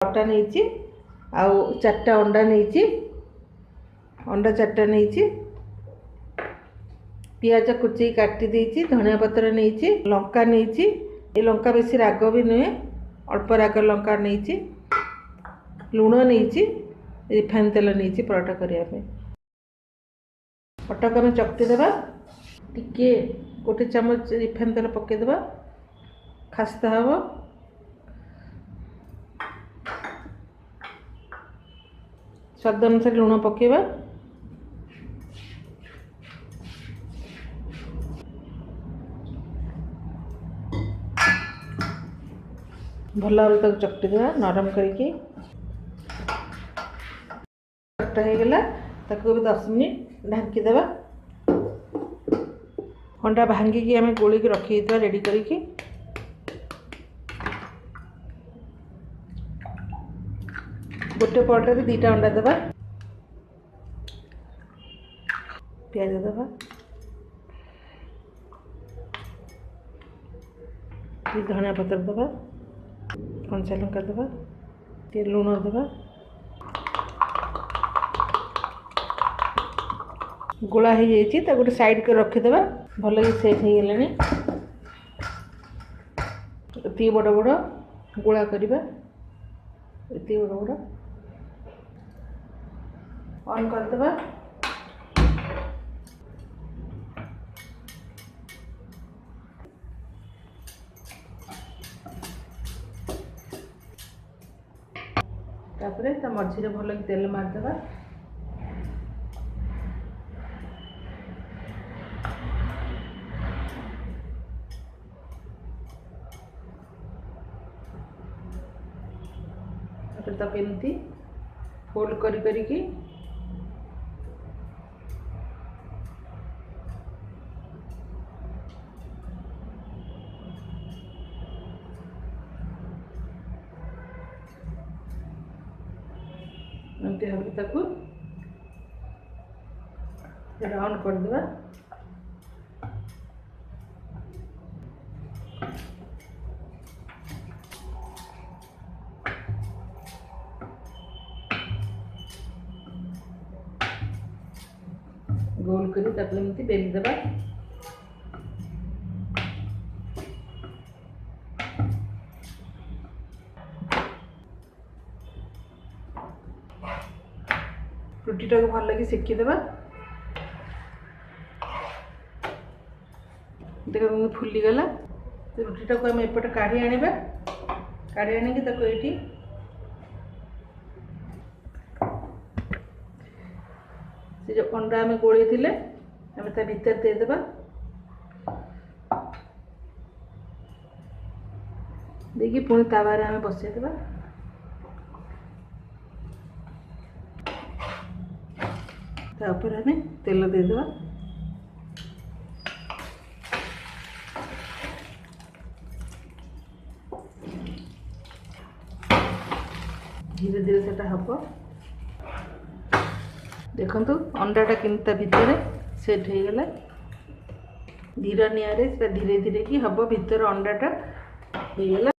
अटा नहीं आउ 4टा अंडा नहीं अंडा 4टा नहीं पियाज कुची काटी देछि धनिया पत्र नहीं लंका नहीं ये लंका बेसी राग भी नुहे अल्प राग लंका नहीं लुण नहीं रिफाइन तेल नहीं पराठा करने अटा को आम चकटी देवा टिके गोटे चामच रिफाइन तेल पकईदेवा खास्ता हम स्वाद अनुसार लुण पकेबा भल भाव तक चकटी देवा नरम करके चकटा हो गला ताको भी 10 मिनिट ढांकी देवा अंडा भांगिकी आम गोली रखी रेडी करके गोटे पराठा 2टा अंडा देवा प्याज देवा धनिया पत्र देवा कंचा लंका देवा लुण देवा गोला हो जाए गोटे साइड कर रखीदे भल सेट हो गलानी ये बड़ बड़ गोला करवा ये बड़ बड़ ऑन करदे तापर मझे भल तेल मारदे तक एमती फोल्ड करी करके एमती भाव ताको राउंड कर देवा गोल करी एमती बेली देवा रुटीटा को भल लगे सेकीदेवा देख फुलीगला रुटीटा को आम एपटे काढ़ी आनिबा काढ़ी आनिकी ताको एठी से जो अंडा आम गोली थिले आम ता भीतर देदेबा देखिए पुणी तावारे आम बसईदेबा तापर आम तेल देदेबा धीरे धीरे सेटा हब देखंतु अंडाटा केमता भितर सेट हो गला धीर निआरे धीरे धीरे कि हम भितर अंडाटा हो गला।